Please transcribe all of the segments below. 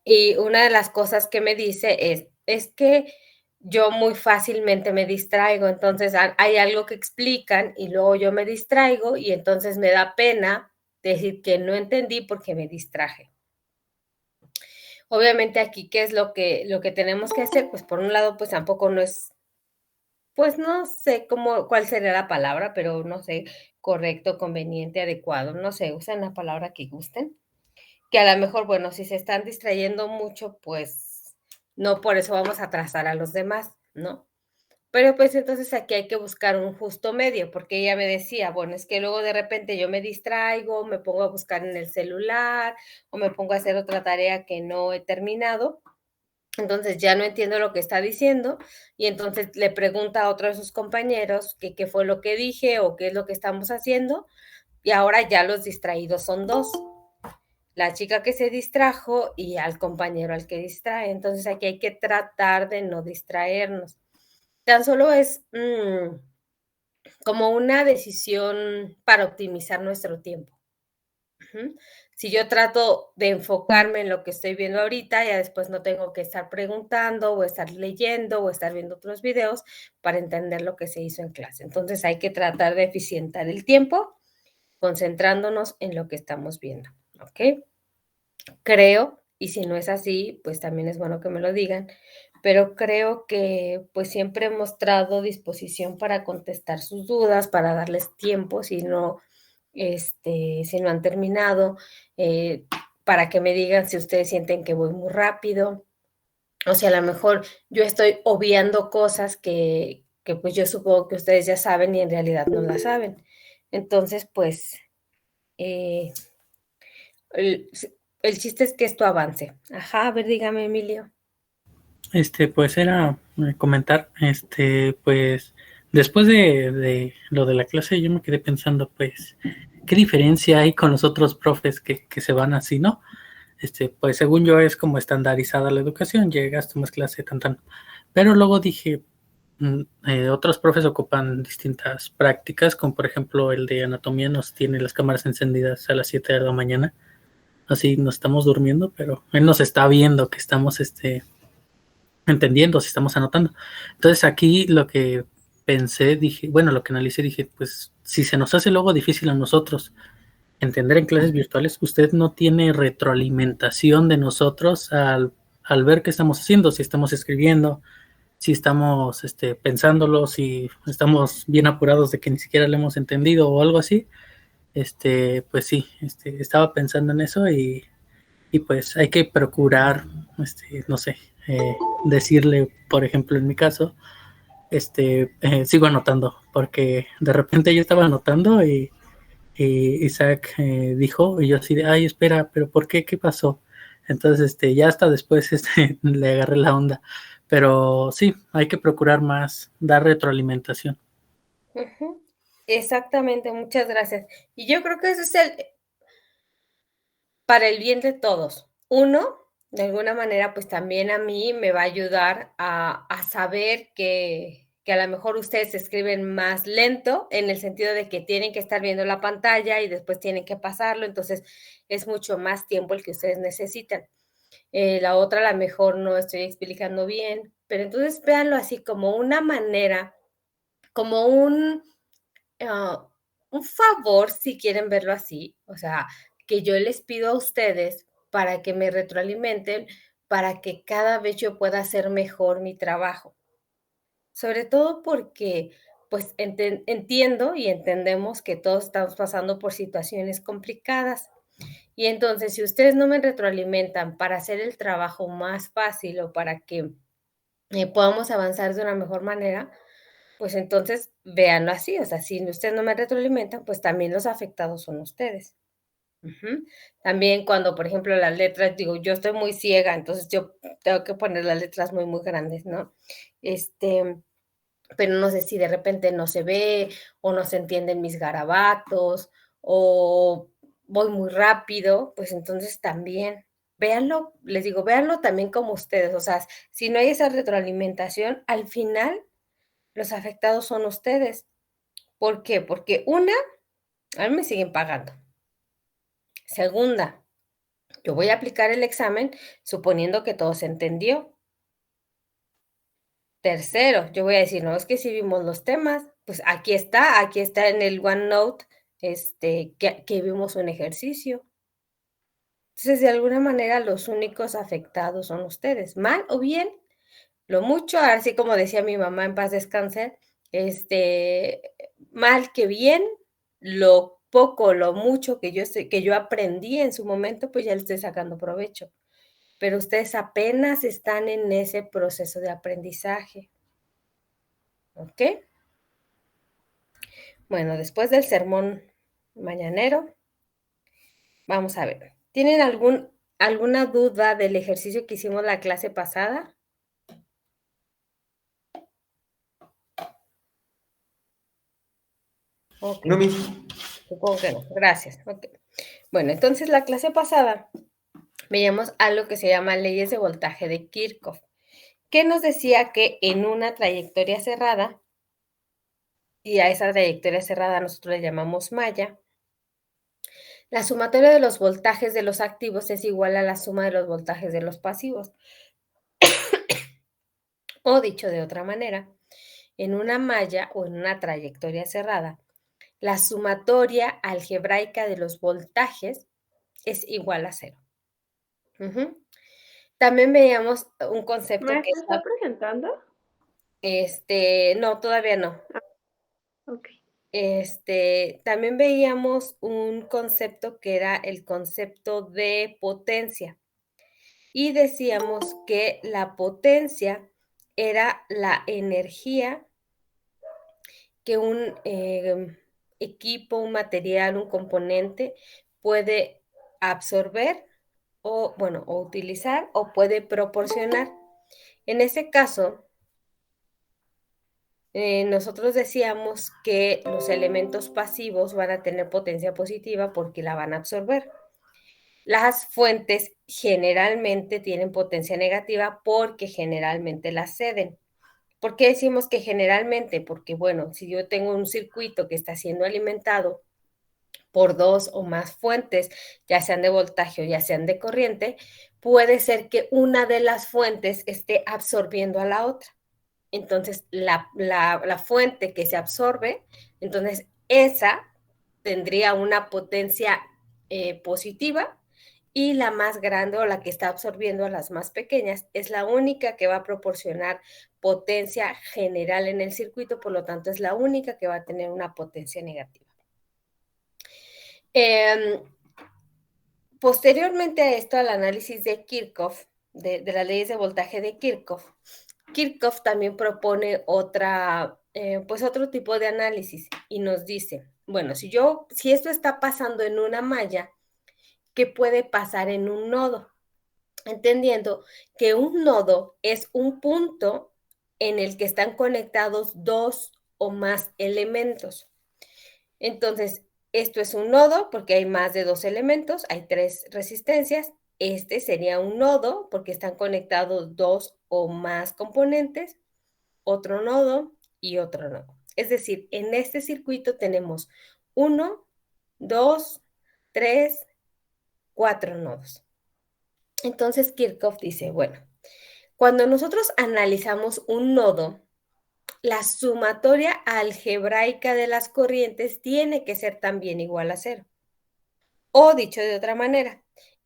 Y una de las cosas que me dice es que yo muy fácilmente me distraigo, entonces hay algo que explican y luego yo me distraigo y entonces me da pena decir que no entendí porque me distraje. Obviamente aquí, ¿qué es lo que tenemos que hacer? Pues por un lado, pues tampoco no es, pues no sé cuál sería la palabra, pero no sé, correcto, conveniente, adecuado, no sé, usen la palabra que gusten. Que a lo mejor, bueno, si se están distrayendo mucho, pues no por eso vamos a atrasar a los demás, ¿no? Pero pues entonces aquí hay que buscar un justo medio, porque ella me decía, bueno, es que luego de repente yo me distraigo, me pongo a buscar en el celular o me pongo a hacer otra tarea que no he terminado, entonces ya no entiendo lo que está diciendo y entonces le pregunta a otro de sus compañeros que qué fue lo que dije o qué es lo que estamos haciendo y ahora ya los distraídos son dos, la chica que se distrajo y al compañero al que distrae. Entonces aquí hay que tratar de no distraernos. Tan solo es como una decisión para optimizar nuestro tiempo. Ujú. Si yo trato de enfocarme en lo que estoy viendo ahorita, ya después no tengo que estar preguntando o estar leyendo o estar viendo otros videos para entender lo que se hizo en clase. Entonces hay que tratar de eficientar el tiempo concentrándonos en lo que estamos viendo. ¿Ok? Creo, y si no es así, pues también es bueno que me lo digan, pero creo que, pues, siempre he mostrado disposición para contestar sus dudas, para darles tiempo si no han terminado, eh, para que me digan si ustedes sienten que voy muy rápido, o si a lo mejor yo estoy obviando cosas que, pues, yo supongo que ustedes ya saben y en realidad no las saben. Entonces, pues, eh el el chiste es que esto avance. Ajá, a ver, dígame, Emilio. Pues era comentar, pues después de lo de la clase yo me quedé pensando, pues, ¿qué diferencia hay con los otros profes que se van así, no? Pues según yo es como estandarizada la educación, llegas, tomas clase, tan, tan. Pero luego dije, otros profes ocupan distintas prácticas, como por ejemplo el de anatomía nos tiene las cámaras encendidas a las 7 de la mañana, así nos estamos durmiendo, pero él nos está viendo que estamos, entendiendo, si estamos anotando. Entonces aquí lo que pensé, dije, bueno, lo que analicé, dije, pues si se nos hace luego difícil a nosotros entender en clases virtuales, usted no tiene retroalimentación de nosotros al ver qué estamos haciendo, si estamos escribiendo, si estamos pensándolo, si estamos bien apurados de que ni siquiera lo hemos entendido o algo así. Pues sí, estaba pensando en eso y pues hay que procurar, no sé, decirle, por ejemplo, en mi caso, sigo anotando, porque de repente yo estaba anotando y Isaac dijo, y yo así de, ay, espera, pero ¿por qué? ¿Qué pasó? Entonces, ya hasta después le agarré la onda. Pero sí, hay que procurar más, dar retroalimentación. Ujú. Exactamente, muchas gracias. Y yo creo que eso es para el bien de todos. Uno, de alguna manera, pues también a mí me va a ayudar a saber que a lo mejor ustedes escriben más lento, en el sentido de que tienen que estar viendo la pantalla y después tienen que pasarlo, entonces es mucho más tiempo el que ustedes necesitan. La otra, a la mejor no estoy explicando bien, pero entonces véanlo así como una manera, como ah, un favor, si quieren verlo así, o sea, que yo les pido a ustedes para que me retroalimenten, para que cada vez yo pueda hacer mejor mi trabajo. Sobre todo porque, pues, entiendo y entendemos que todos estamos pasando por situaciones complicadas. Y entonces, si ustedes no me retroalimentan para hacer el trabajo más fácil o para que podamos avanzar de una mejor manera, pues entonces véanlo así, o sea, si ustedes no me retroalimentan, pues también los afectados son ustedes. Ujú. También cuando, por ejemplo, las letras, digo, yo estoy muy ciega, entonces yo tengo que poner las letras muy, muy grandes, ¿no? Este, pero no sé si de repente no se ve o no se entienden mis garabatos o voy muy rápido, pues entonces también véanlo, les digo, véanlo también como ustedes, o sea, si no hay esa retroalimentación, al final los afectados son ustedes. ¿Por qué? Porque una, a mí me siguen pagando. Segunda, Yo voy a aplicar el examen suponiendo que todo se entendió. Tercero, yo voy a decir, no, es que si vimos los temas, pues aquí está en el OneNote, que vimos un ejercicio. Entonces, de alguna manera, los únicos afectados son ustedes, mal o bien, lo mucho, así como decía mi mamá en paz descanse, mal que bien, lo poco, lo mucho que yo aprendí en su momento, pues ya le estoy sacando provecho. Pero ustedes apenas están en ese proceso de aprendizaje. ¿Ok? Bueno, después del sermón mañanero, vamos a ver. ¿Tienen alguna duda del ejercicio que hicimos la clase pasada? Ok, No, mismo. supongo que no. Gracias. Okay. Bueno, entonces la clase pasada veíamos algo que se llama leyes de voltaje de Kirchhoff, que nos decía que en una trayectoria cerrada, y a esa trayectoria cerrada nosotros le llamamos malla, la sumatoria de los voltajes de los activos es igual a la suma de los voltajes de los pasivos. O dicho de otra manera, en una malla o en una trayectoria cerrada, la sumatoria algebraica de los voltajes es igual a 0. También veíamos un concepto que ¿Maestra está presentando? no, todavía no. Ok. También veíamos un concepto que era el concepto de potencia. Y decíamos que la potencia era la energía que un equipo, un material, un componente puede absorber o utilizar o puede proporcionar. En ese caso, nosotros decíamos que los elementos pasivos van a tener potencia positiva porque la van a absorber. Las fuentes generalmente tienen potencia negativa porque generalmente la ceden. ¿Por qué decimos que generalmente? Porque, bueno, si yo tengo un circuito que está siendo alimentado por dos o más fuentes, ya sean de voltaje o ya sean de corriente, puede ser que una de las fuentes esté absorbiendo a la otra. Entonces, la fuente que se absorbe, entonces esa tendría una potencia positiva y la más grande o la que está absorbiendo a las más pequeñas es la única que va a proporcionar potencia general en el circuito, por lo tanto es la única que va a tener una potencia negativa. Posteriormente a esto, al análisis de Kirchhoff, de las leyes de voltaje de Kirchhoff, Kirchhoff también propone otro tipo de análisis y nos dice, bueno, si esto está pasando en una malla, ¿qué puede pasar en un nodo? Entendiendo que un nodo es un punto en el que están conectados dos o más elementos. Entonces, esto es un nodo porque hay más de dos elementos, hay tres resistencias. Este sería un nodo porque están conectados dos o más componentes, otro nodo y otro nodo. Es decir, en este circuito tenemos 1, 2, 3, 4 nodos. Entonces Kirchhoff dice, bueno, cuando nosotros analizamos un nodo, la sumatoria algebraica de las corrientes tiene que ser también igual a 0. O dicho de otra manera,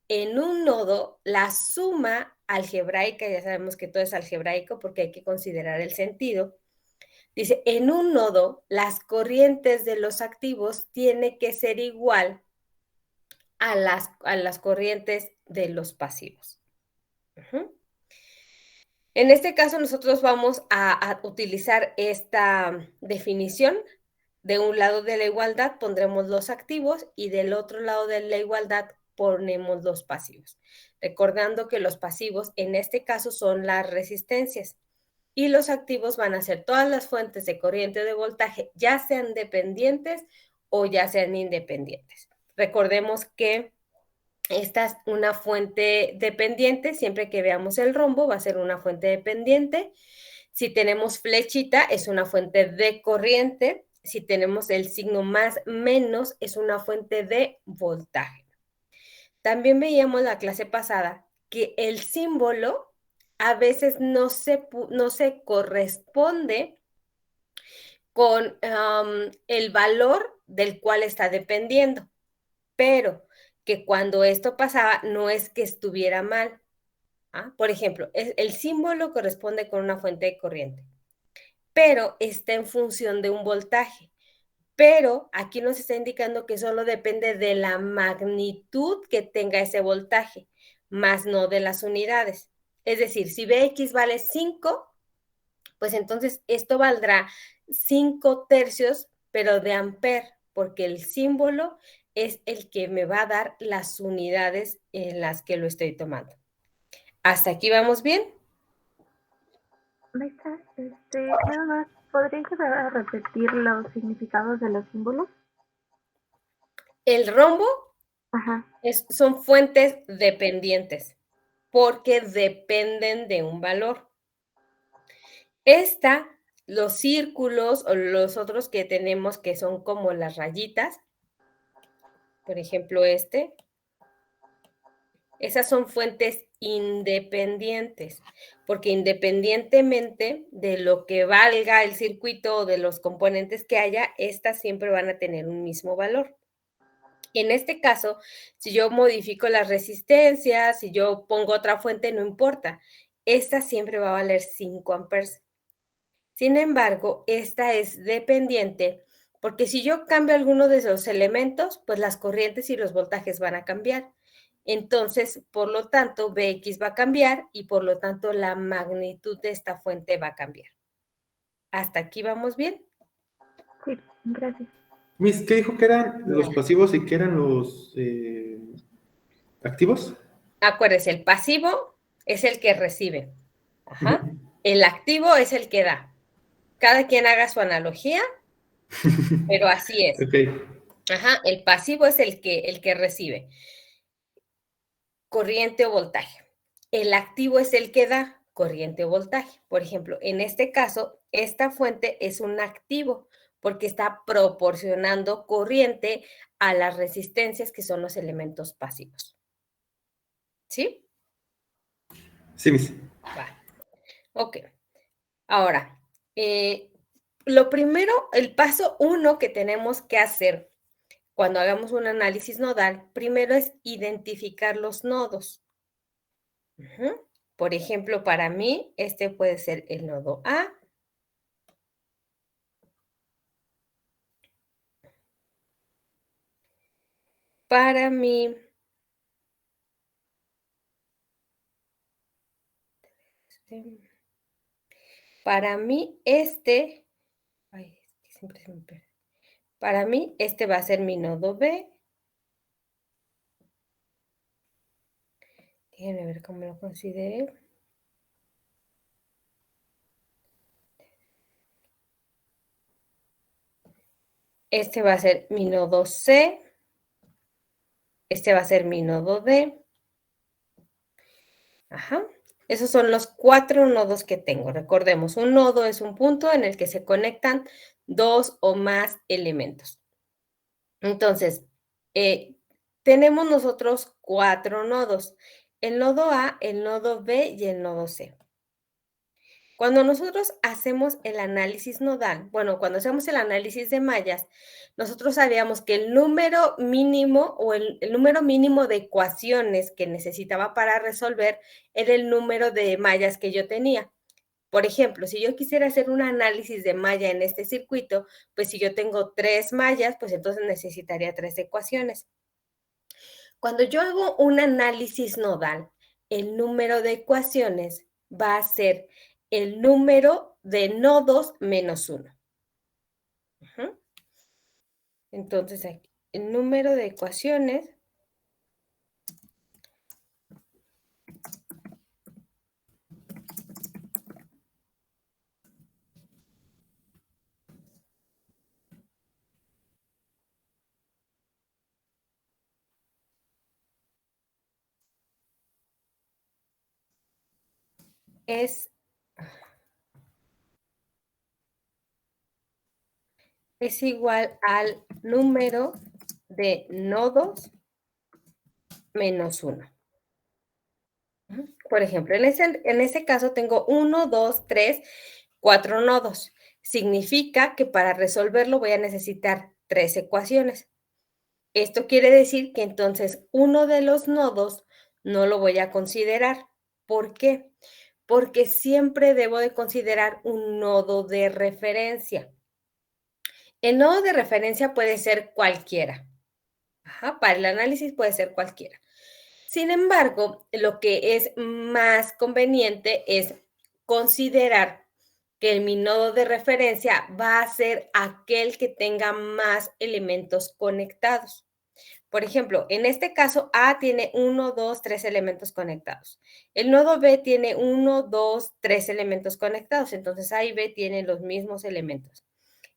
en un nodo, la suma algebraica, ya sabemos que todo es algebraico porque hay que considerar el sentido, dice, en un nodo, las corrientes de los activos tiene que ser igual a las corrientes de los pasivos. En este caso, nosotros vamos a utilizar esta definición. De un lado de la igualdad pondremos los activos y del otro lado de la igualdad ponemos los pasivos. Recordando que los pasivos en este caso son las resistencias y los activos van a ser todas las fuentes de corriente o de voltaje, ya sean dependientes o ya sean independientes. Recordemos que esta es una fuente dependiente, siempre que veamos el rombo va a ser una fuente dependiente. Si tenemos flechita es una fuente de corriente, si tenemos el signo más menos es una fuente de voltaje. también veíamos la clase pasada que el símbolo a veces no se corresponde con el valor del cual está dependiendo, pero que cuando esto pasaba no es que estuviera mal. ¿Ah? Por ejemplo, el símbolo corresponde con una fuente de corriente, pero está en función de un voltaje. Pero aquí nos está indicando que solo depende de la magnitud que tenga ese voltaje, más no de las unidades. Es decir, si Vx vale 5, pues entonces esto valdrá 5 tercios, pero de amper, porque el símbolo es el que me va a dar las unidades en las que lo estoy tomando. ¿Hasta aquí vamos bien? Maestra, nada más, ¿podría ayudar a repetir los significados de los símbolos? El rombo Ajá. son fuentes dependientes, porque dependen de un valor. Los círculos o los otros que tenemos que son como las rayitas, por ejemplo esas son fuentes independientes, porque independientemente de lo que valga el circuito o de los componentes que haya, estas siempre van a tener un mismo valor. En este caso, si yo modifico las resistencias, si yo pongo otra fuente, no importa. Esta siempre va a valer 5 amperes. Sin embargo, esta es dependiente porque si yo cambio alguno de esos elementos, pues las corrientes y los voltajes van a cambiar. Entonces, por lo tanto, Vx va a cambiar y por lo tanto la magnitud de esta fuente va a cambiar. ¿Hasta aquí vamos bien? Sí, gracias. Miss, ¿qué dijo que eran los pasivos y que eran los activos? Acuérdese, el pasivo es el que recibe. Ajá. El activo es el que da. Cada quien haga su analogía, pero así es. Ok. Ajá. El pasivo es el que recibe corriente o voltaje. El activo es el que da corriente o voltaje. Por ejemplo, en este caso, esta fuente es un activo porque está proporcionando corriente a las resistencias que son los elementos pasivos. ¿Sí? Sí, Miss. Va. Ok. Ahora, lo primero, el paso 1 que tenemos que hacer cuando hagamos un análisis nodal, primero es identificar los nodos. Por ejemplo, para mí, este puede ser el nodo A. Para mí, ay, es que siempre se me pierde. Para mí, este va a ser mi nodo B. Déjenme ver cómo lo consideré. Este va a ser mi nodo C. Este va a ser mi nodo D. Ajá. Esos son los 4 nodos que tengo. Recordemos, un nodo es un punto en el que se conectan 2 o más elementos. Entonces, tenemos nosotros 4 nodos. El nodo A, el nodo B y el nodo C. Cuando nosotros hacemos el análisis nodal, bueno, cuando hacemos el análisis de mallas, nosotros sabíamos que el número mínimo o el número mínimo de ecuaciones que necesitaba para resolver era el número de mallas que yo tenía. Por ejemplo, si yo quisiera hacer un análisis de malla en este circuito, pues si yo tengo 3 mallas, pues entonces necesitaría 3 ecuaciones. Cuando yo hago un análisis nodal, el número de ecuaciones va a ser el número de nodos menos 1. Entonces, aquí, el número de ecuaciones es igual al número de nodos menos 1. Por ejemplo, en ese caso tengo 1, 2, 3, 4 nodos. Significa que para resolverlo voy a necesitar 3 ecuaciones. Esto quiere decir que entonces uno de los nodos no lo voy a considerar. ¿Por qué? Porque siempre debo de considerar un nodo de referencia. El nodo de referencia puede ser cualquiera. Para el análisis puede ser cualquiera. Sin embargo, lo que es más conveniente es considerar que mi nodo de referencia va a ser aquel que tenga más elementos conectados. Por ejemplo, en este caso, A tiene 1, 2, 3 elementos conectados. El nodo B tiene 1, 2, 3 elementos conectados. Entonces, A y B tienen los mismos elementos.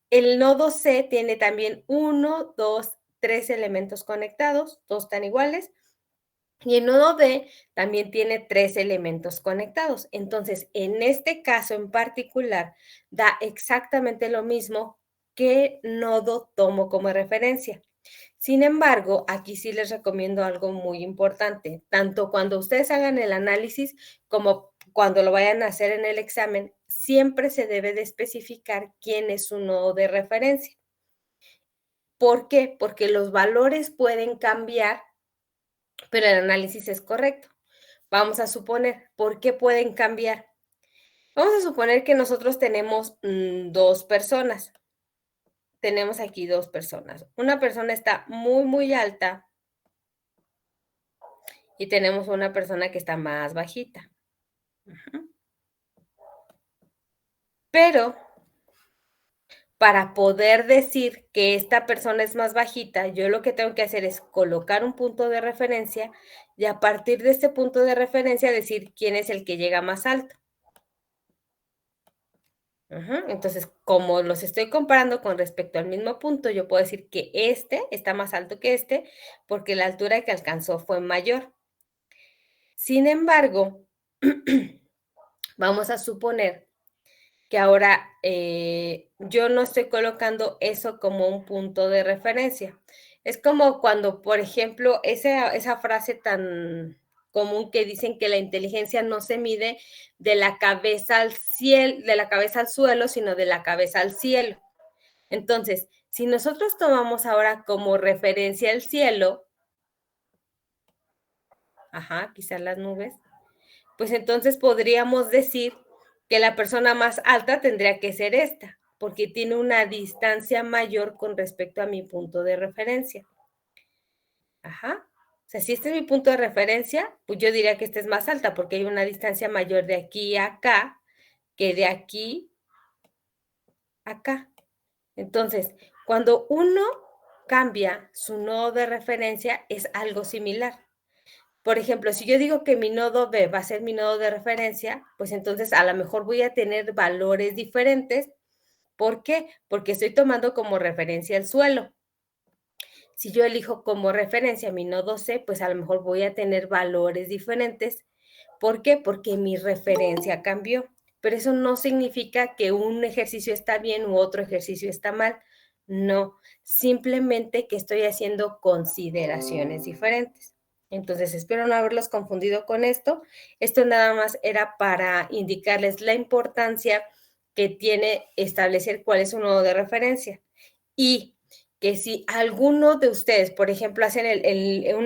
El nodo C tiene también 1, 2, 3 elementos conectados. Todos están iguales. Y el nodo D también tiene 3 elementos conectados. Entonces, en este caso en particular, da exactamente lo mismo qué nodo tomo como referencia. Sin embargo, aquí sí les recomiendo algo muy importante. Tanto cuando ustedes hagan el análisis como cuando lo vayan a hacer en el examen, siempre se debe de especificar quién es su nodo de referencia. ¿Por qué? Porque los valores pueden cambiar, pero el análisis es correcto. Vamos a suponer, ¿por qué pueden cambiar? Vamos a suponer que nosotros tenemos 2 personas. Tenemos aquí 2 personas. Una persona está muy, muy alta y tenemos una persona que está más bajita. Pero para poder decir que esta persona es más bajita, yo lo que tengo que hacer es colocar un punto de referencia y a partir de este punto de referencia decir quién es el que llega más alto. Entonces, como los estoy comparando con respecto al mismo punto, yo puedo decir que este está más alto que este porque la altura que alcanzó fue mayor. Sin embargo, vamos a suponer que ahora yo no estoy colocando eso como un punto de referencia. Es como cuando, por ejemplo, esa frase tan común que dicen que la inteligencia no se mide de la cabeza al cielo, de la cabeza al suelo, sino de la cabeza al cielo. Entonces, si nosotros tomamos ahora como referencia el cielo, quizás las nubes, pues entonces podríamos decir que la persona más alta tendría que ser esta, porque tiene una distancia mayor con respecto a mi punto de referencia. O sea, si este es mi punto de referencia, pues yo diría que esta es más alta, porque hay una distancia mayor de aquí a acá que de aquí a acá. Entonces, cuando uno cambia su nodo de referencia, es algo similar. Por ejemplo, si yo digo que mi nodo B va a ser mi nodo de referencia, pues entonces a lo mejor voy a tener valores diferentes. ¿Por qué? Porque estoy tomando como referencia el suelo. Si yo elijo como referencia mi nodo C, pues a lo mejor voy a tener valores diferentes. ¿Por qué? Porque mi referencia cambió. Pero eso no significa que un ejercicio está bien u otro ejercicio está mal. No, simplemente que estoy haciendo consideraciones diferentes. Entonces, espero no haberlos confundido con esto. Esto nada más era para indicarles la importancia que tiene establecer cuál es un nodo de referencia. Y que si alguno de ustedes, por ejemplo, hacen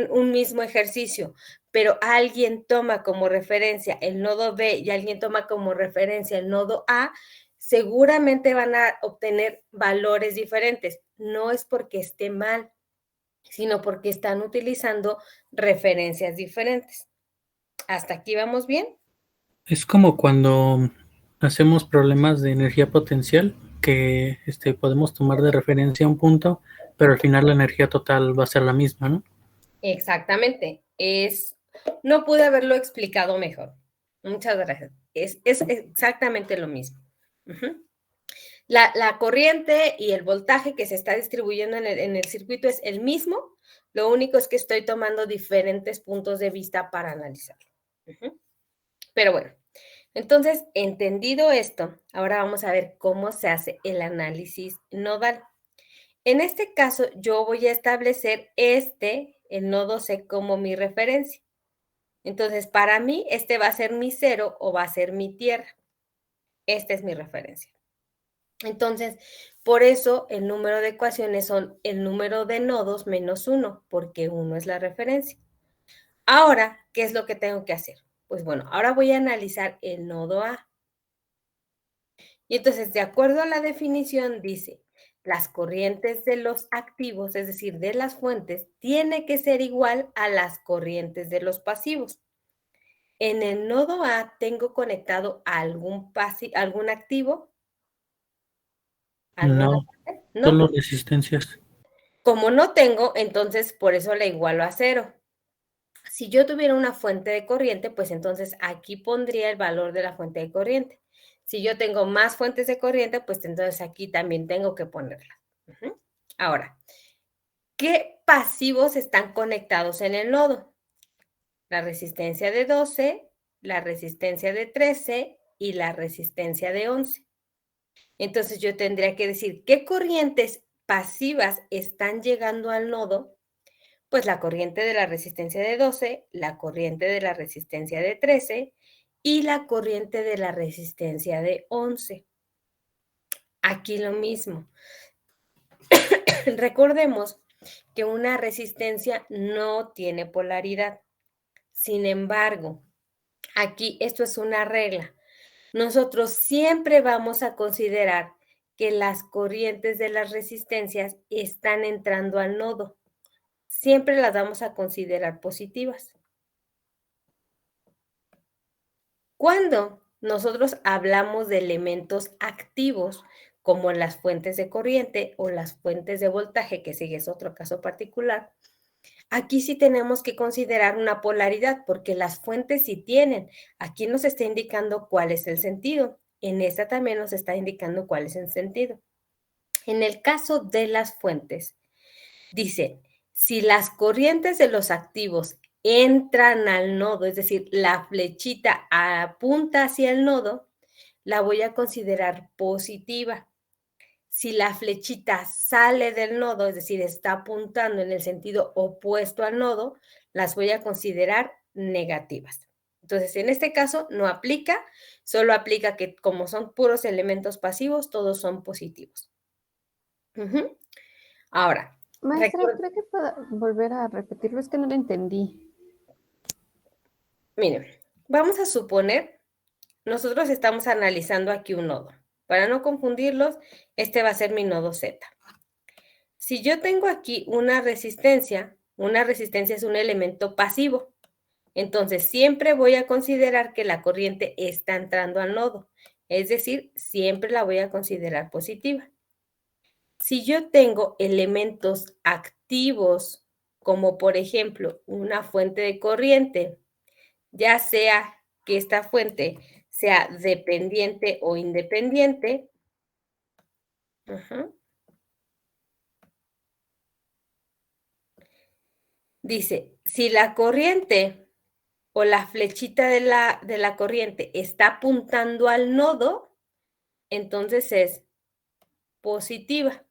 un mismo ejercicio, pero alguien toma como referencia el nodo B y alguien toma como referencia el nodo A, seguramente van a obtener valores diferentes. No es porque esté mal, sino porque están utilizando referencias diferentes. ¿Hasta aquí vamos bien? Es como cuando hacemos problemas de energía potencial que podemos tomar de referencia un punto, pero al final la energía total va a ser la misma, ¿no? Exactamente. No pude haberlo explicado mejor. Muchas gracias. Es exactamente lo mismo. La corriente y el voltaje que se está distribuyendo en el circuito es el mismo. Lo único es que estoy tomando diferentes puntos de vista para analizarlo. Pero bueno, entonces, entendido esto, ahora vamos a ver cómo se hace el análisis nodal. En este caso, yo voy a establecer el nodo C, como mi referencia. Entonces, para mí, este va a ser mi cero o va a ser mi tierra. Esta es mi referencia. Entonces, por eso el número de ecuaciones son el número de nodos menos 1, porque 1 es la referencia. Ahora, ¿qué es lo que tengo que hacer? Pues bueno, ahora voy a analizar el nodo A. Y entonces, de acuerdo a la definición, dice, las corrientes de los activos, es decir, de las fuentes, tiene que ser igual a las corrientes de los pasivos. En el nodo A tengo conectado algún activo. No, ¿No? solo resistencias. Como no tengo, entonces por eso le igualo a 0. Si yo tuviera una fuente de corriente, pues entonces aquí pondría el valor de la fuente de corriente. Si yo tengo más fuentes de corriente, pues entonces aquí también tengo que ponerla. Ahora, ¿qué pasivos están conectados en el nodo? La resistencia de 12, la resistencia de 13 y la resistencia de 11. Entonces yo tendría que decir, ¿qué corrientes pasivas están llegando al nodo? Pues la corriente de la resistencia de 12, la corriente de la resistencia de 13 y la corriente de la resistencia de 11. Aquí lo mismo. Recordemos que una resistencia no tiene polaridad. Sin embargo, aquí esto es una regla. Nosotros siempre vamos a considerar que las corrientes de las resistencias están entrando al nodo. Siempre las vamos a considerar positivas. Cuando nosotros hablamos de elementos activos, como las fuentes de corriente o las fuentes de voltaje, que sigue es otro caso particular, aquí sí tenemos que considerar una polaridad, porque las fuentes sí tienen. Aquí nos está indicando cuál es el sentido. En esta también nos está indicando cuál es el sentido. En el caso de las fuentes, dicen, si las corrientes de los activos entran al nodo, es decir, la flechita apunta hacia el nodo, la voy a considerar positiva. Si la flechita sale del nodo, es decir, está apuntando en el sentido opuesto al nodo, las voy a considerar negativas. Entonces, en este caso no aplica, solo aplica que como son puros elementos pasivos, todos son positivos. Ahora, Maestra, ¿cree que pueda volver a repetirlo? Es que no lo entendí. miren, vamos a suponer, nosotros estamos analizando aquí un nodo. Para no confundirlos, este va a ser mi nodo Z. Si yo tengo aquí una resistencia es un elemento pasivo. Entonces, siempre voy a considerar que la corriente está entrando al nodo. Es decir, siempre la voy a considerar positiva. Si yo tengo elementos activos, como por ejemplo una fuente de corriente, ya sea que esta fuente sea dependiente o independiente, dice, si la corriente o la flechita de la corriente está apuntando al nodo, entonces es positiva.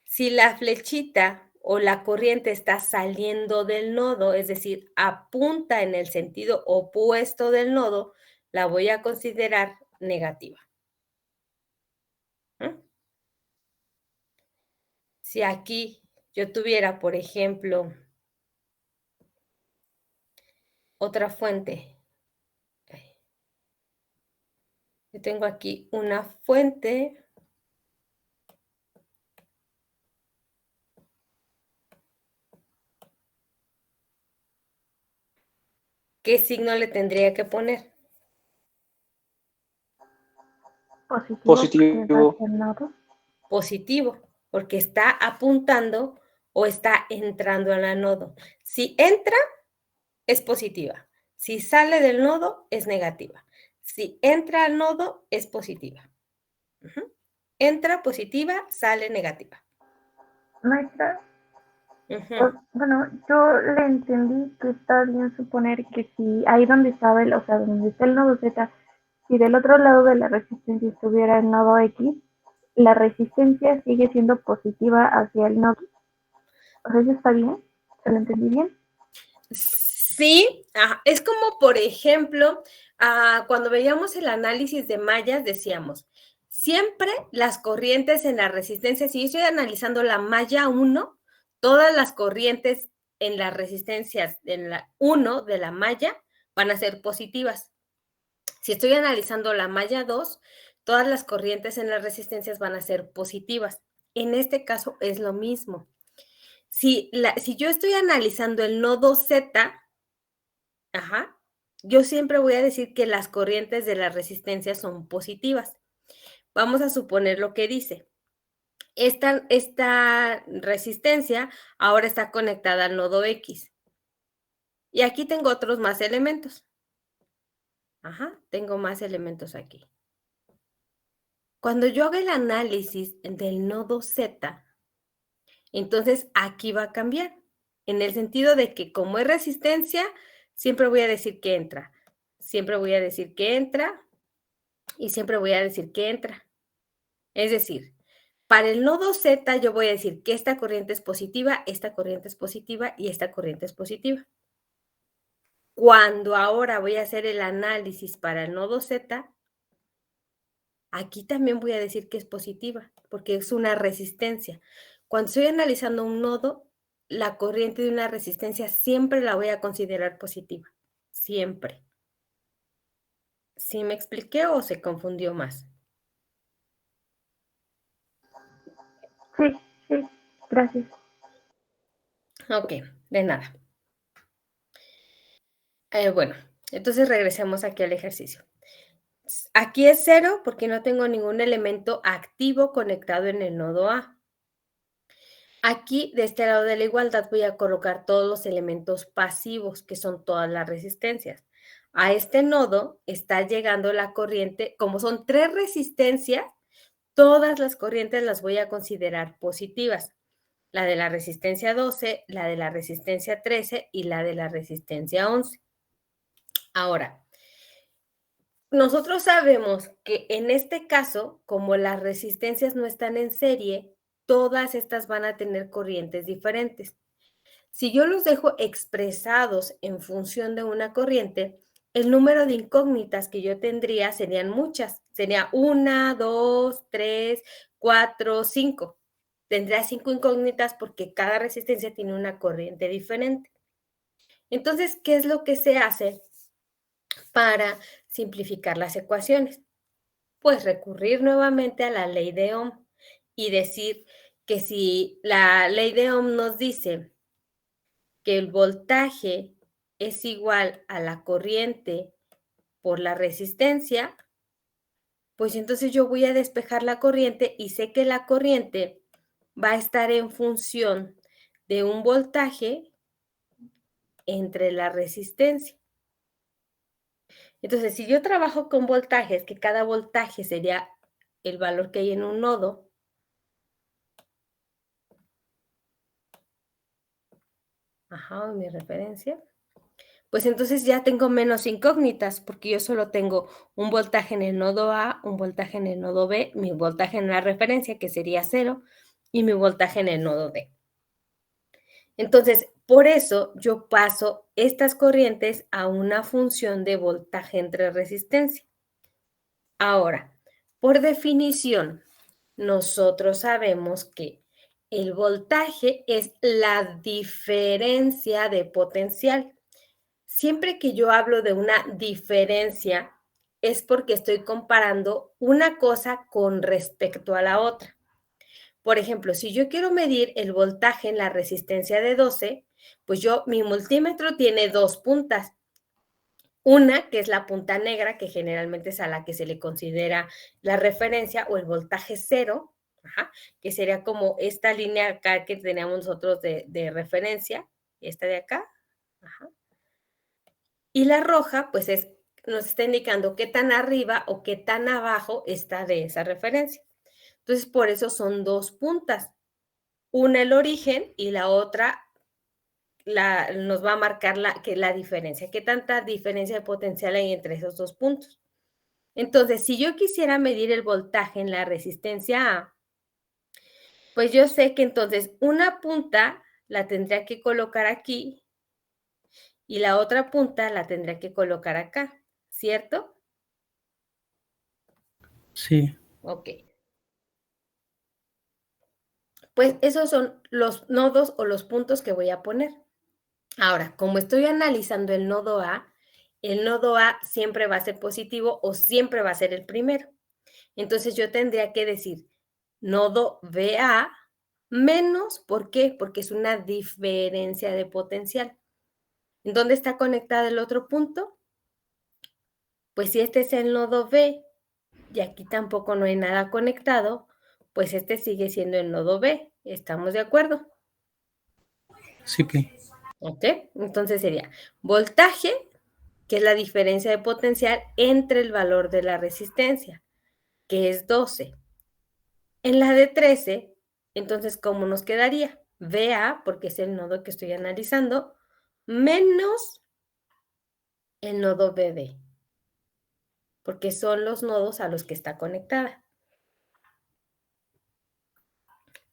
Si la flechita o la corriente está saliendo del nodo, es decir, apunta en el sentido opuesto del nodo, la voy a considerar negativa. Si aquí yo tuviera, por ejemplo, otra fuente, yo tengo aquí una fuente ¿qué signo le tendría que poner? Positivo. Positivo, porque está apuntando o está entrando al nodo. Si entra, es positiva. Si sale del nodo, es negativa. Si entra al nodo, es positiva. Entra positiva, sale negativa. Maestra, bueno, yo le entendí que está bien suponer que si ahí donde estaba donde está el nodo Z, si del otro lado de la resistencia estuviera el nodo X, la resistencia sigue siendo positiva hacia el nodo. O sea, ¿eso está bien? ¿Se lo entendí bien? Sí, es como, por ejemplo, cuando veíamos el análisis de mallas, decíamos, siempre las corrientes en la resistencia, si yo estoy analizando la malla 1, todas las corrientes en las resistencias en la 1 de la malla van a ser positivas. Si estoy analizando la malla 2, todas las corrientes en las resistencias van a ser positivas. En este caso es lo mismo. Si yo estoy analizando el nodo Z, yo siempre voy a decir que las corrientes de la resistencia son positivas. Vamos a suponer lo que dice. Esta resistencia ahora está conectada al nodo X. Y aquí tengo otros más elementos. Tengo más elementos aquí. Cuando yo haga el análisis del nodo Z, entonces aquí va a cambiar. En el sentido de que como es resistencia, siempre voy a decir que entra. Siempre voy a decir que entra y siempre voy a decir que entra. Es decir, para el nodo Z yo voy a decir que esta corriente es positiva, esta corriente es positiva y esta corriente es positiva. Cuando ahora voy a hacer el análisis para el nodo Z, aquí también voy a decir que es positiva, porque es una resistencia. Cuando estoy analizando un nodo, la corriente de una resistencia siempre la voy a considerar positiva. Siempre. ¿Sí me expliqué o se confundió más? Sí, gracias. Ok, de nada. Bueno, entonces regresemos aquí al ejercicio. Aquí es 0 porque no tengo ningún elemento activo conectado en el nodo A. Aquí, de este lado de la igualdad, voy a colocar todos los elementos pasivos, que son todas las resistencias. A este nodo está llegando la corriente, como son 3 resistencias, todas las corrientes las voy a considerar positivas. La de la resistencia 12, la de la resistencia 13 y la de la resistencia 11. Ahora, nosotros sabemos que en este caso, como las resistencias no están en serie, todas estas van a tener corrientes diferentes. Si yo los dejo expresados en función de una corriente, el número de incógnitas que yo tendría serían muchas. Sería 1, 2, 3, 4, 5. Tendría 5 incógnitas porque cada resistencia tiene una corriente diferente. Entonces, ¿qué es lo que se hace para simplificar las ecuaciones? Pues recurrir nuevamente a la ley de Ohm y decir que si la ley de Ohm nos dice que el voltaje es igual a la corriente por la resistencia, pues entonces yo voy a despejar la corriente y sé que la corriente va a estar en función de un voltaje entre la resistencia. Entonces, si yo trabajo con voltajes, que cada voltaje sería el valor que hay en un nodo, mi referencia, pues entonces ya tengo menos incógnitas, porque yo solo tengo un voltaje en el nodo A, un voltaje en el nodo B, mi voltaje en la referencia, que sería 0, y mi voltaje en el nodo D. Entonces, por eso yo paso estas corrientes a una función de voltaje entre resistencia. Ahora, por definición, nosotros sabemos que el voltaje es la diferencia de potencial. Siempre que yo hablo de una diferencia, es porque estoy comparando una cosa con respecto a la otra. Por ejemplo, si yo quiero medir el voltaje en la resistencia de 12, pues mi multímetro tiene 2 puntas. Una, que es la punta negra, que generalmente es a la que se le considera la referencia o el voltaje 0, que sería como esta línea acá que teníamos nosotros de referencia, esta de acá. Y la roja, pues nos está indicando qué tan arriba o qué tan abajo está de esa referencia. Entonces, por eso son 2 puntas. Una el origen y la otra nos va a marcar la diferencia. ¿Qué tanta diferencia de potencial hay entre esos 2 puntos? Entonces, si yo quisiera medir el voltaje en la resistencia A, pues yo sé que entonces una punta la tendría que colocar aquí y la otra punta la tendría que colocar acá, ¿cierto? Sí. Ok. Pues esos son los nodos o los puntos que voy a poner. Ahora, como estoy analizando el nodo A siempre va a ser positivo o siempre va a ser el primero. Entonces yo tendría que decir nodo VA menos, ¿por qué? Porque es una diferencia de potencial. ¿En dónde está conectado el otro punto? Pues si este es el nodo B y aquí tampoco no hay nada conectado, pues este sigue siendo el nodo B. ¿Estamos de acuerdo? Sí, Pi. ¿Ok? Entonces sería voltaje, que es la diferencia de potencial entre el valor de la resistencia, que es 12. En la de 13, entonces, ¿cómo nos quedaría? VA, porque es el nodo que estoy analizando, menos el nodo BB, porque son los nodos a los que está conectada,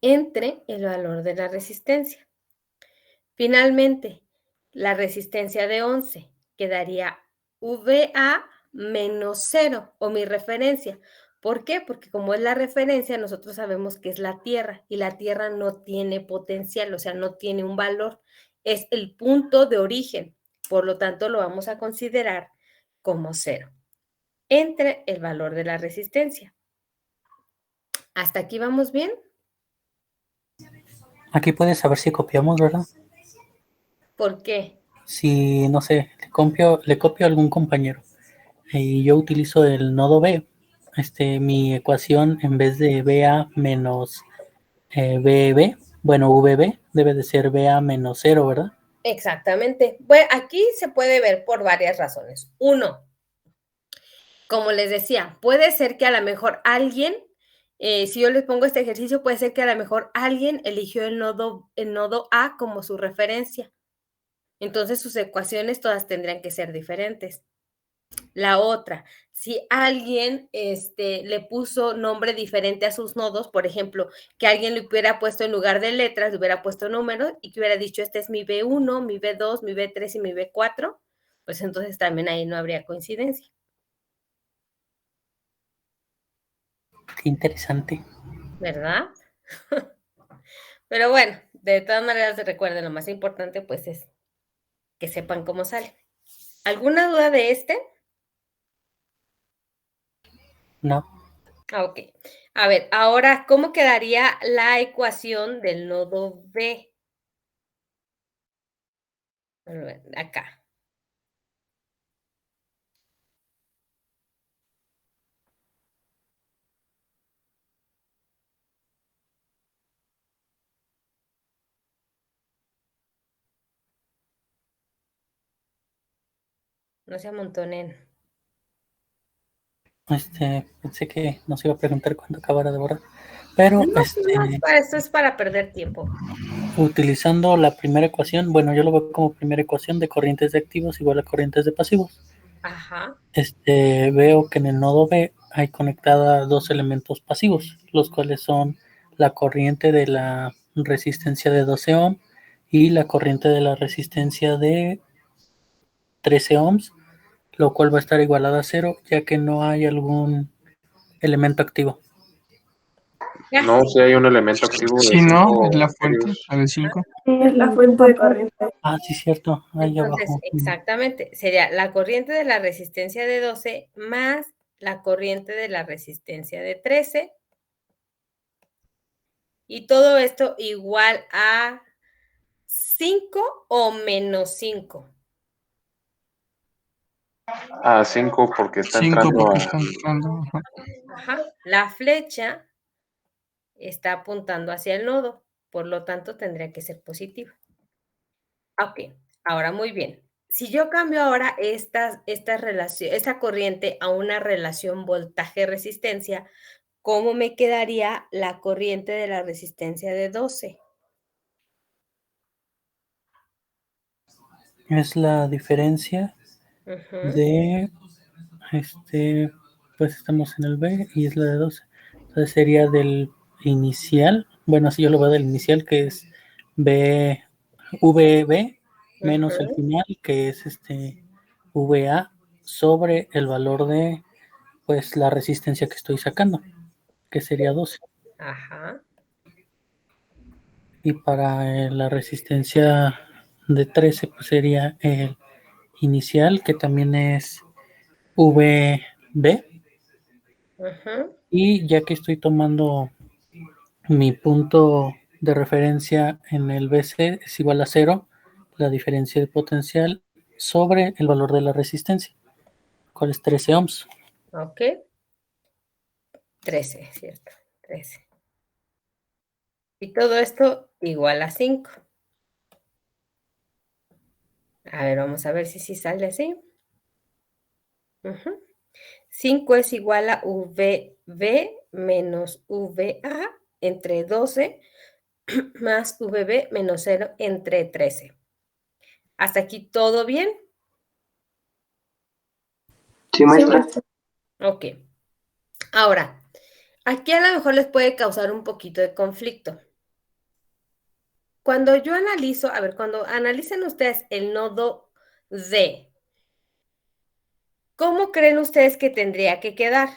entre el valor de la resistencia. Finalmente, la resistencia de 11 quedaría VA menos 0 o mi referencia. ¿Por qué? Porque como es la referencia, nosotros sabemos que es la Tierra y la Tierra no tiene potencial, o sea, no tiene un valor. Es el punto de origen. Por lo tanto, lo vamos a considerar como 0 entre el valor de la resistencia. ¿Hasta aquí vamos bien? Aquí puedes saber si copiamos, ¿verdad? ¿Por qué? Si, no sé, le copio a algún compañero y yo utilizo el nodo B, mi ecuación en vez de BA menos BB, bueno, VB debe de ser BA menos 0, ¿verdad? Exactamente. Bueno, aquí se puede ver por varias razones. Uno, como les decía, puede ser que a lo mejor alguien, si yo les pongo este ejercicio, puede ser que a lo mejor alguien eligió el nodo A como su referencia. Entonces sus ecuaciones todas tendrían que ser diferentes. La otra, si alguien le puso nombre diferente a sus nodos, por ejemplo, que alguien le hubiera puesto en lugar de letras, le hubiera puesto números y que hubiera dicho, este es mi B1, mi B2, mi B3 y mi B4, pues entonces también ahí no habría coincidencia. Qué interesante. ¿Verdad? Pero bueno, de todas maneras recuerden, lo más importante pues es que sepan cómo sale. ¿Alguna duda de este? No. Ok. A ver, ahora, ¿cómo quedaría la ecuación del nodo B? Acá. No se amontonen. Pensé que nos iba a preguntar cuándo acabara de borrar. Pero, No, esto es para perder tiempo. utilizando la primera ecuación, bueno, yo lo veo como primera ecuación de corrientes de activos igual a corrientes de pasivos. Ajá. Veo que en el nodo B hay conectada dos elementos pasivos, los cuales son la corriente de la resistencia de 12 ohm y la corriente de la resistencia de 13 ohms, lo cual va a estar igualada a cero, ya que no hay algún elemento activo. No, si hay un elemento activo de Sí, ¿no? Es la 5 fuente, amperios. la de 5. Es la fuente de corriente. Ah, sí, cierto, ahí Entonces, abajo. exactamente, sería la corriente de la resistencia de 12 más la corriente de la resistencia de 13. Y todo esto igual a 5 o menos 5. A 5 porque está 5 entrando porque a... está entrando. Ajá. Ajá. La flecha está apuntando hacia el nodo, por lo tanto tendría que ser positiva. Ok, ahora muy bien. Si yo cambio ahora esta corriente a una relación voltaje-resistencia, ¿cómo me quedaría la corriente de la resistencia de 12? Es la diferencia Ujú. de este pues estamos en el B y es la de 12. Entonces sería del inicial, bueno, así yo lo veo del inicial, que es VB menos el final, que es VA, sobre el valor de pues la resistencia que estoy sacando, que sería 12. Ajá. Y para la resistencia de 13, pues sería el inicial, que también es VB. Y ya que estoy tomando mi punto de referencia en el BC es igual a 0, la diferencia de potencial sobre el valor de la resistencia, ¿cuál es 13 ohms? Ok. 13, ¿cierto? 13. Y todo esto igual a 5. A ver, vamos a ver si sí sale así. 5 es igual a VB menos VA entre 12 más VB menos 0 entre 13. ¿Hasta aquí todo bien? Sí, maestra. Ok. Ahora, aquí a lo mejor les puede causar un poquito de conflicto. Cuando yo analizo, a ver, cuando analicen ustedes el nodo D, ¿cómo creen ustedes que tendría que quedar?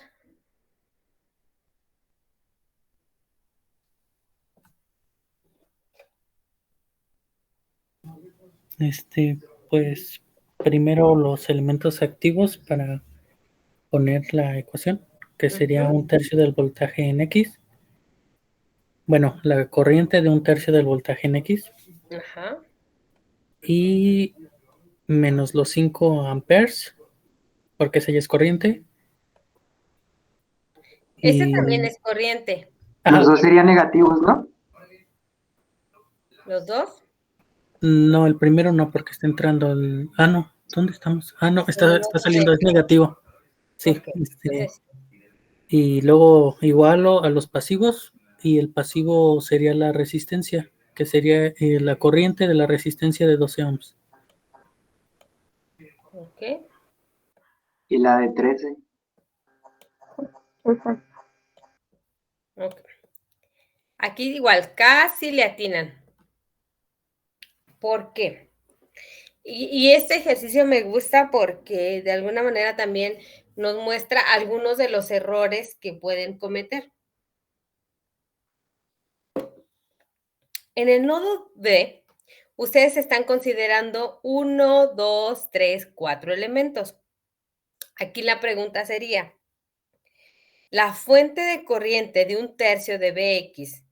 Pues primero los elementos activos para poner la ecuación, que sería 1/3 del voltaje en X. Bueno, la corriente de 1/3 del voltaje en X. Ajá. Y menos los 5 amperes, porque esa ya es corriente. Ese también Y es corriente. Los dos serían negativos, ¿no? ¿Los dos? no, el primero no, porque está entrando el... Ah, no, ¿dónde estamos? Ah, no, está saliendo, es negativo. Sí, Ok, entonces, y luego igualo a los pasivos, y el pasivo sería la resistencia, que sería la corriente de la resistencia de 12 ohms. ok. Y la de 13. Exacto. Ok. Aquí igual, casi le atinan. ¿Por qué? Y este ejercicio me gusta porque de alguna manera también nos muestra algunos de los errores que pueden cometer. En el nodo D, ustedes están considerando 1, 2, 3, 4 elementos. Aquí la pregunta sería, ¿la fuente de corriente de 1/3 de Bx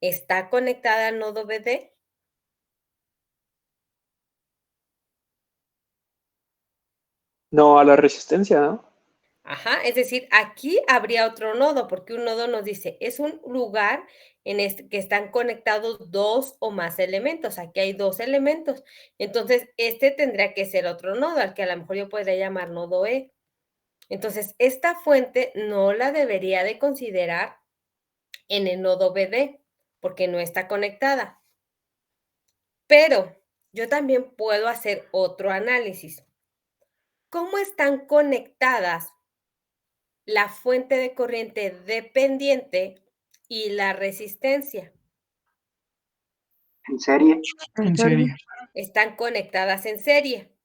está conectada al nodo BD? No, a la resistencia, ¿no? Ajá, es decir, aquí habría otro nodo, porque un nodo nos dice, es un lugar en este que están conectados 2 o más elementos. Aquí hay 2 elementos. Entonces, este tendría que ser otro nodo, al que a lo mejor yo podría llamar nodo E. Entonces, esta fuente no la debería de considerar en el nodo BD, porque no está conectada. Pero yo también puedo hacer otro análisis. ¿Cómo están conectadas la fuente de corriente dependiente y la resistencia? En serie. En serio. Están conectadas en serie.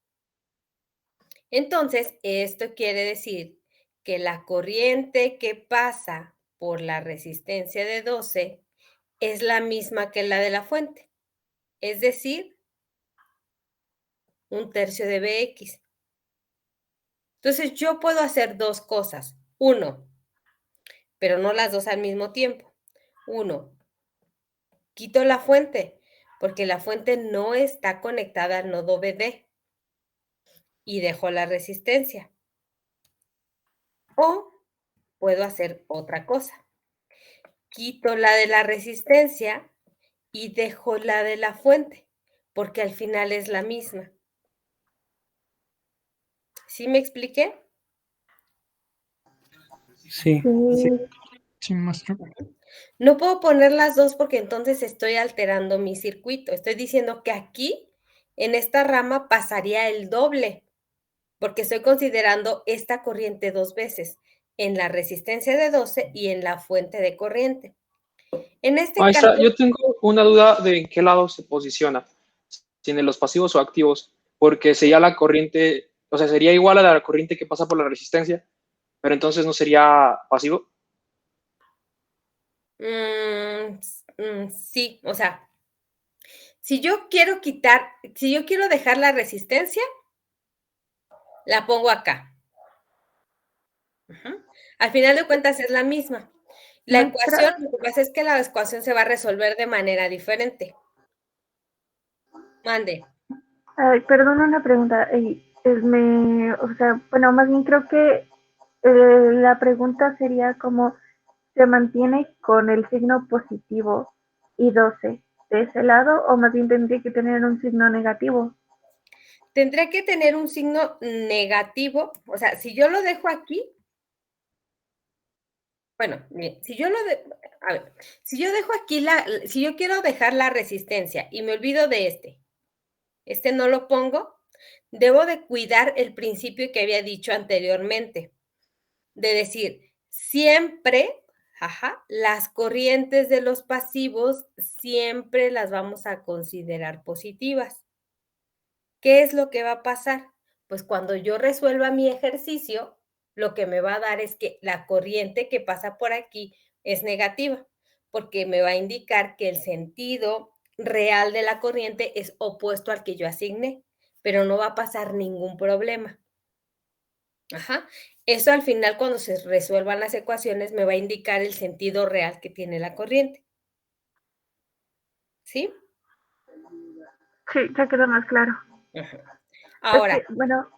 Entonces, esto quiere decir que la corriente que pasa por la resistencia de 12 es la misma que la de la fuente, es decir, 1/3 de Bx. Entonces, yo puedo hacer dos cosas. Uno, pero no las dos al mismo tiempo. Uno, quito la fuente, porque la fuente no está conectada al nodo BD y dejo la resistencia. O puedo hacer otra cosa. Quito la de la resistencia y dejo la de la fuente, porque al final es la misma. ¿Sí me expliqué? Sí. Sí, maestro. No puedo poner las dos porque entonces estoy alterando mi circuito. Estoy diciendo que aquí, en esta rama, pasaría el doble. porque estoy considerando esta corriente dos veces, en la resistencia de 12 y en la fuente de corriente. En este Maestra, caso, yo tengo una duda de en qué lado se posiciona, si en los pasivos o activos, porque sería la corriente, o sea, sería igual a la corriente que pasa por la resistencia, pero entonces no sería pasivo. sí, o sea, si yo quiero dejar la resistencia, la pongo acá. Ujú. Al final de cuentas es la misma. La ecuación, Maestra, lo que pasa es que la ecuación se va a resolver de manera diferente. Mande. ay, perdón, una pregunta. O sea, bueno, más bien creo que la pregunta sería como se mantiene con el signo positivo y 12 de ese lado, o más bien tendría que tener un signo negativo. Tendré que tener un signo negativo, o sea, si yo lo dejo aquí, bueno, miren, a ver, si yo dejo aquí si yo quiero dejar la resistencia y me olvido de este no lo pongo, debo de cuidar el principio que había dicho anteriormente, de decir, siempre, las corrientes de los pasivos siempre las vamos a considerar positivas. ¿Qué es lo que va a pasar? Pues cuando yo resuelva mi ejercicio, lo que me va a dar es que la corriente que pasa por aquí es negativa, porque me va a indicar que el sentido real de la corriente es opuesto al que yo asigné, pero no va a pasar ningún problema. Ajá. Eso al final, cuando se resuelvan las ecuaciones, me va a indicar el sentido real que tiene la corriente. ¿Sí? Sí, ya quedó más claro. Ajá. Es Ahora, que, bueno,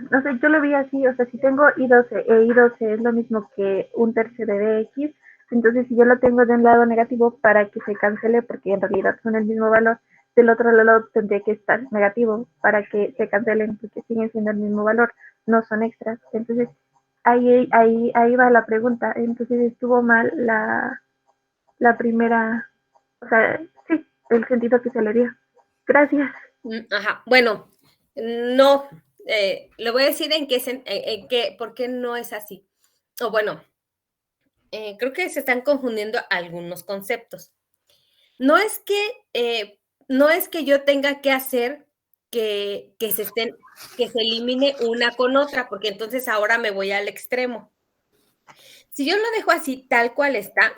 no sé, yo lo vi así, o sea, si tengo I12 e I12 es lo mismo que un tercio de DX, entonces si yo lo tengo de un lado negativo para que se cancele, porque en realidad son el mismo valor, del otro lado tendría que estar negativo para que se cancelen, porque siguen siendo el mismo valor, no son extras. Entonces, ahí va la pregunta. Entonces estuvo mal la primera, o sea, sí, el sentido que se le dio. Gracias. ajá, bueno, no, le voy a decir por qué no es así. O bueno, creo que se están confundiendo algunos conceptos. No es que, no es que yo tenga que hacer que se elimine una con otra, porque entonces ahora me voy al extremo. Si yo lo dejo así tal cual está,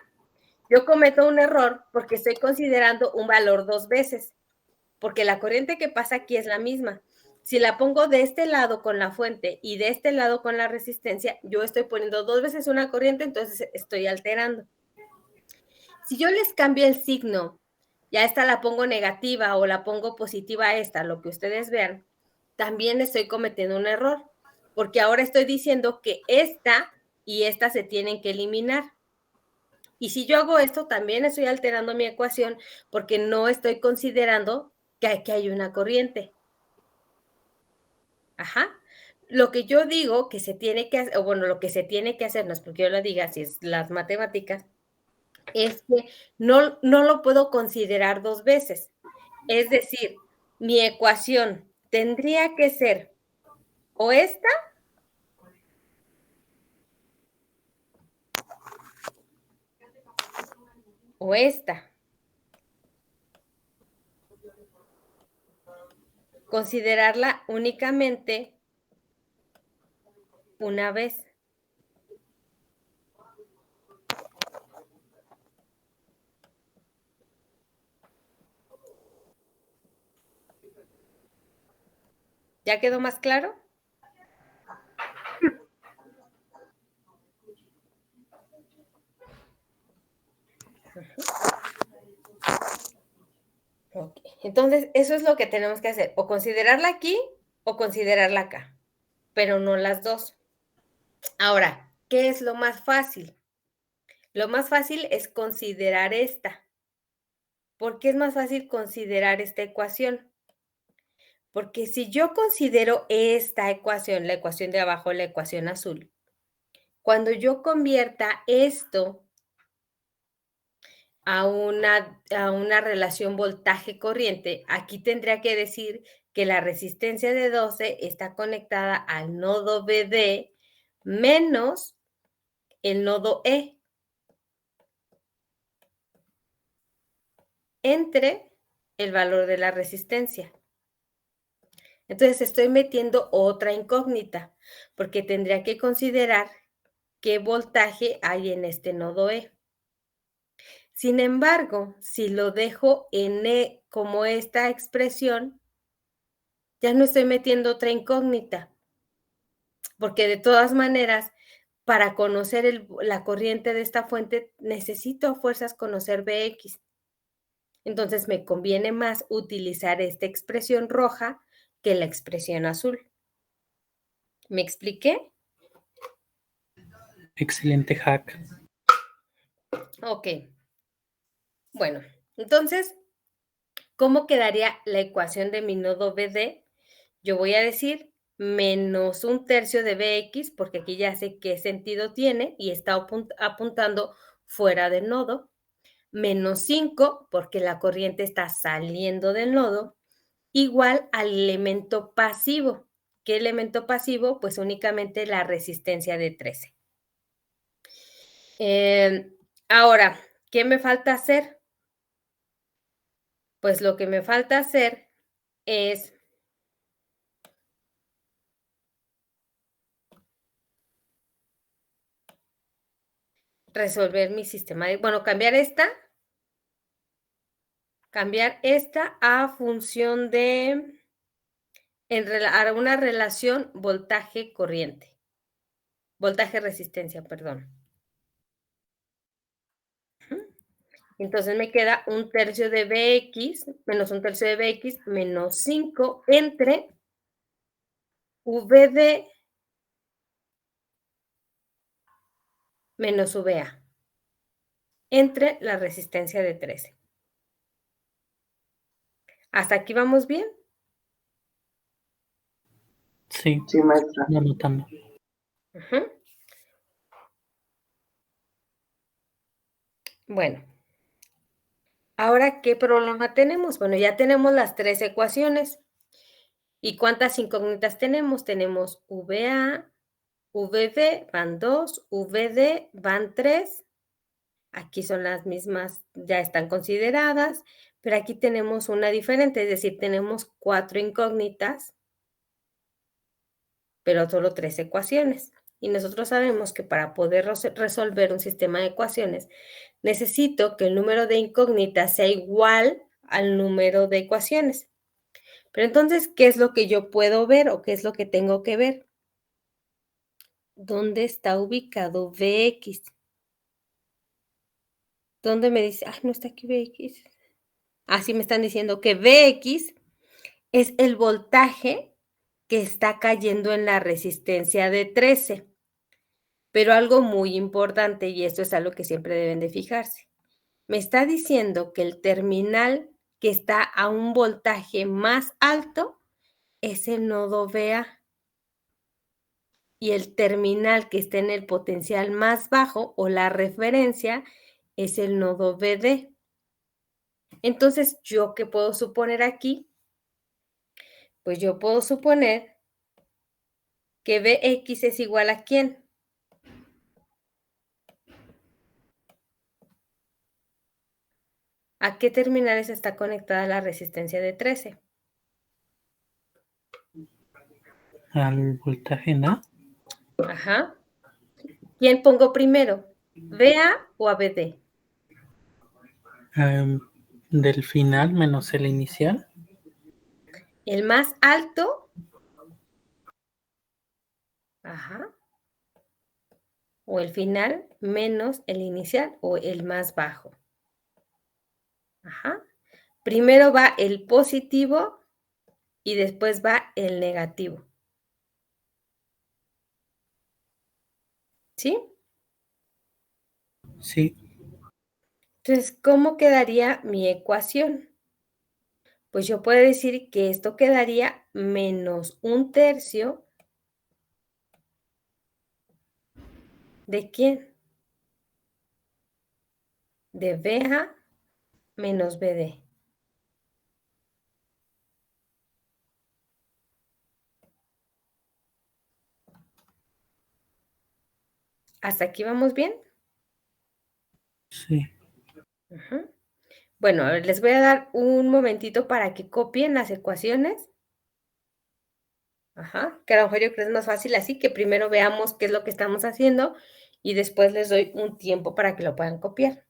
yo cometo un error porque estoy considerando un valor dos veces, porque la corriente que pasa aquí es la misma. Si la pongo de este lado con la fuente y de este lado con la resistencia, yo estoy poniendo dos veces una corriente, entonces estoy alterando. Si yo les cambio el signo, ya esta la pongo negativa o la pongo positiva a esta, lo que ustedes vean, también estoy cometiendo un error, porque ahora estoy diciendo que esta y esta se tienen que eliminar. Y si yo hago esto, también estoy alterando mi ecuación porque no estoy considerando que aquí hay una corriente. Ajá. Lo que yo digo que se tiene que hacer, o bueno, lo que se tiene que hacer, no es porque yo lo diga, si es las matemáticas, es que no lo puedo considerar dos veces. Es decir, mi ecuación tendría que ser o esta o esta. Considerarla únicamente una vez. ¿Ya quedó más claro? Ok. Entonces, eso es lo que tenemos que hacer, o considerarla aquí o considerarla acá, pero no las dos. Ahora, ¿qué es lo más fácil? Lo más fácil es considerar esta. ¿Por qué es más fácil considerar esta ecuación? Porque si yo considero esta ecuación, la ecuación de abajo, la ecuación azul, cuando yo convierta esto a una relación voltaje-corriente, aquí tendría que decir que la resistencia de 12 está conectada al nodo BD menos el nodo E entre el valor de la resistencia. Entonces estoy metiendo otra incógnita, porque tendría que considerar qué voltaje hay en este nodo E. Sin embargo, si lo dejo en E como esta expresión, ya no estoy metiendo otra incógnita, porque de todas maneras, para conocer la corriente de esta fuente, necesito a fuerzas conocer Bx. Entonces me conviene más utilizar esta expresión roja que la expresión azul. ¿Me expliqué? Excelente hack. Ok. Bueno, entonces, ¿cómo quedaría la ecuación de mi nodo BD? Yo voy a decir menos 1/3 de Bx, porque aquí ya sé qué sentido tiene y está apuntando fuera del nodo, menos 5, porque la corriente está saliendo del nodo, igual al elemento pasivo. ¿Qué elemento pasivo? Pues únicamente la resistencia de 13. Ahora, ¿qué me falta hacer? Pues lo que me falta hacer es resolver mi sistema de, bueno, cambiar esta a función de, a una relación voltaje-corriente, voltaje-resistencia, perdón. Entonces me queda 1/3 de Bx menos 1/3 de Bx menos 5 entre Vd menos Va entre la resistencia de 13. ¿Hasta aquí vamos bien? Sí, Sí, maestra. estoy anotando. Bueno, ahora, ¿qué problema tenemos? Bueno, ya tenemos las 3 ecuaciones. ¿Y cuántas incógnitas tenemos? Tenemos VA, VB, van 2, VD, van 3. Aquí son las mismas, ya están consideradas, pero aquí tenemos una diferente, es decir, tenemos 4 incógnitas, pero solo 3 ecuaciones. Y nosotros sabemos que para poder resolver un sistema de ecuaciones, necesito que el número de incógnitas sea igual al número de ecuaciones. Pero entonces, ¿qué es lo que yo puedo ver o qué es lo que tengo que ver? ¿Dónde está ubicado Vx? ¿Dónde me dice? Ay, no está aquí Vx. Así me están diciendo que Vx es el voltaje que está cayendo en la resistencia de 13. Pero algo muy importante, y esto es algo que siempre deben de fijarse, me está diciendo que el terminal que está a un voltaje más alto es el nodo VA y el terminal que está en el potencial más bajo o la referencia es el nodo BD. Entonces, ¿yo qué puedo suponer aquí? Pues yo puedo suponer que Bx es igual a ¿quién? ¿A qué terminales está conectada la resistencia de 13? Al voltaje en A. Ajá. ¿Quién pongo primero? ¿VA o a BD? Del final menos el inicial. El más alto. Ajá. O el final menos el inicial o el más bajo. Ajá. Primero va el positivo y después va el negativo. ¿Sí? Sí, Entonces, ¿cómo quedaría mi ecuación? Pues yo puedo decir que esto quedaría menos 1/3 ¿de quién? de BA menos BD. ¿Hasta aquí vamos bien? Sí. Ujú. Bueno, a ver, les voy a dar un momentito para que copien las ecuaciones. Ajá, que a lo mejor yo creo que es más fácil así, que primero veamos qué es lo que estamos haciendo y después les doy un tiempo para que lo puedan copiar.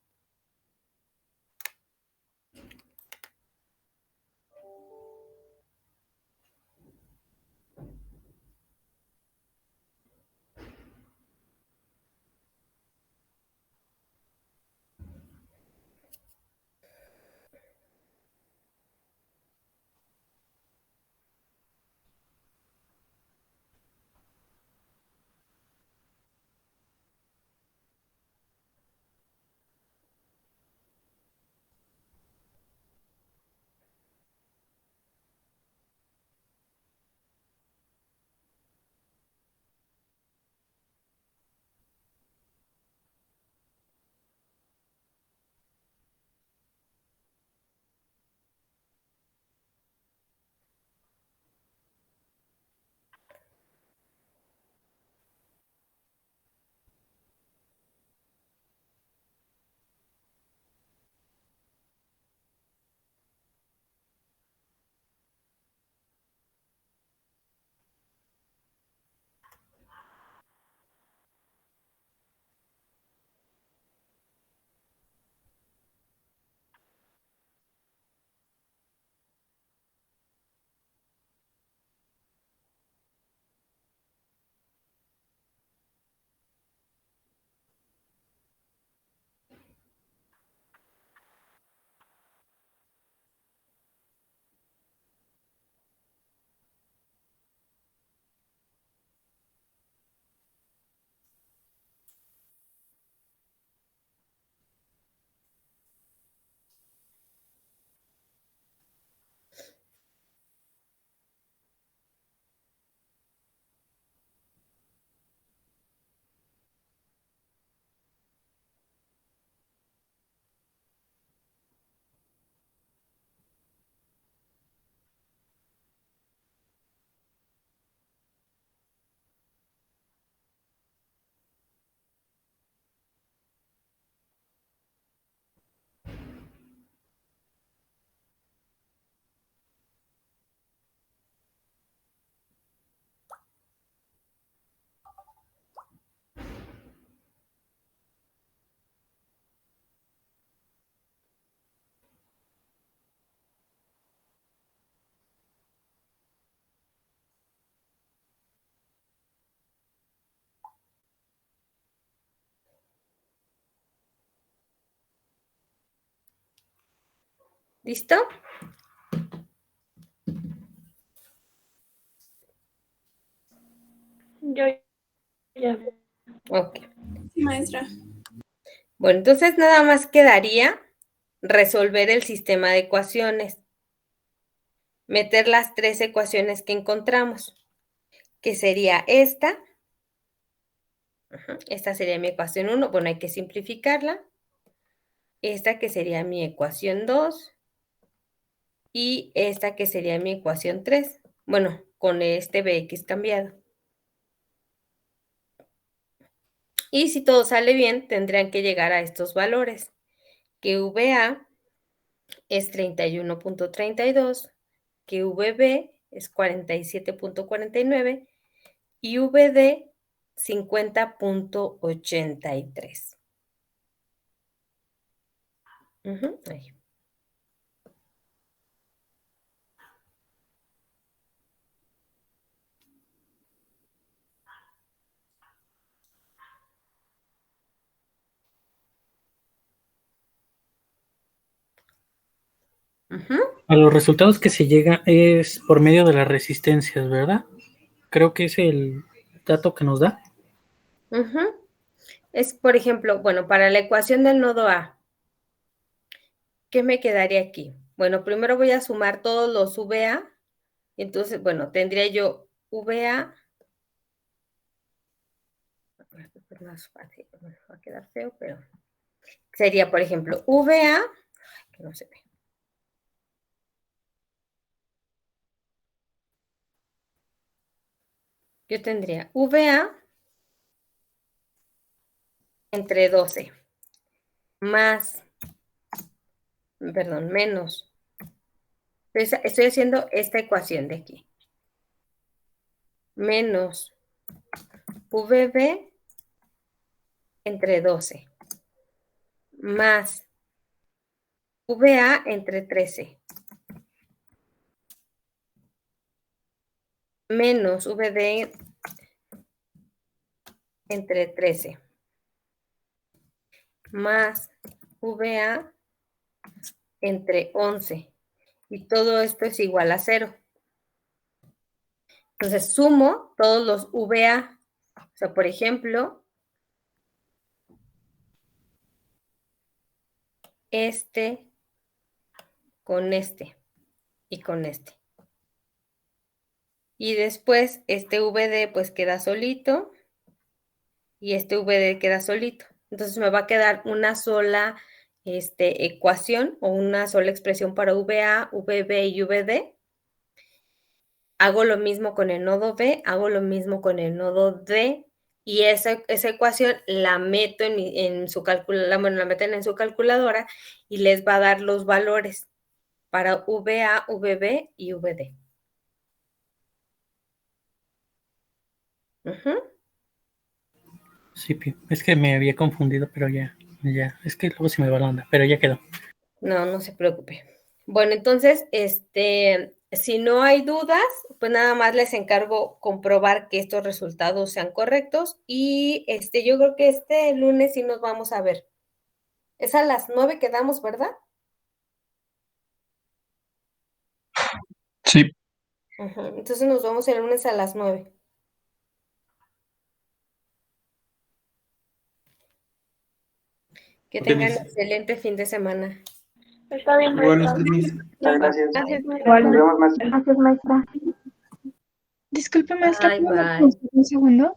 ¿Listo? Yo ya. Ok. Sí, maestra. Bueno, entonces nada más quedaría resolver el sistema de ecuaciones. Meter las tres ecuaciones que encontramos, que sería esta. Esta sería mi ecuación 1. Bueno, hay que simplificarla. Esta que sería mi ecuación 2. Y esta que sería mi ecuación 3. Bueno, con este Bx cambiado. Y si todo sale bien, tendrían que llegar a estos valores, que VA es 31.32, que VB es 47.49 y VD 50.83. Ahí. A los resultados que se llega es por medio de las resistencias, ¿verdad? Creo que es el dato que nos da. Es, por ejemplo, bueno, para la ecuación del nodo A, ¿qué me quedaría aquí? Bueno, primero voy a sumar todos los VA. Entonces, bueno, tendría yo VA. Más fácil, bueno, va a quedar feo, pero sería, por ejemplo, VA, que no se ve. Yo tendría VA entre 12 más, perdón, menos. Estoy haciendo esta ecuación de aquí. Menos VB entre 12 más VA entre 13 menos VD entre 13 más VA entre 11. Y todo esto es igual a 0. Entonces sumo todos los VA. O sea, por ejemplo, este con este y con este. Y después este VD pues queda solito y este VD queda solito. Entonces me va a quedar una sola ecuación o una sola expresión para VA, VB y VD. Hago lo mismo con el nodo B, hago lo mismo con el nodo D y esa ecuación la meto en su calculadora, bueno, la meten en su calculadora y les va a dar los valores para VA, VB y VD. Sí, es que me había confundido, pero ya, es que luego se me va la onda, pero ya quedó. No, no se preocupe. Bueno, entonces, si no hay dudas, pues nada más les encargo comprobar que estos resultados sean correctos y yo creo que este lunes sí nos vamos a ver. Es a las 9 quedamos, ¿verdad? Sí. Entonces nos vemos el lunes a las 9. Que tengan excelente fin de semana. Está bien, Bueno, maestra. Miss. Muchas gracias. Gracias, Nos maestra. vemos, maestra. Gracias, maestra. Disculpe, maestra, Bye, ¿puedo bye. un segundo?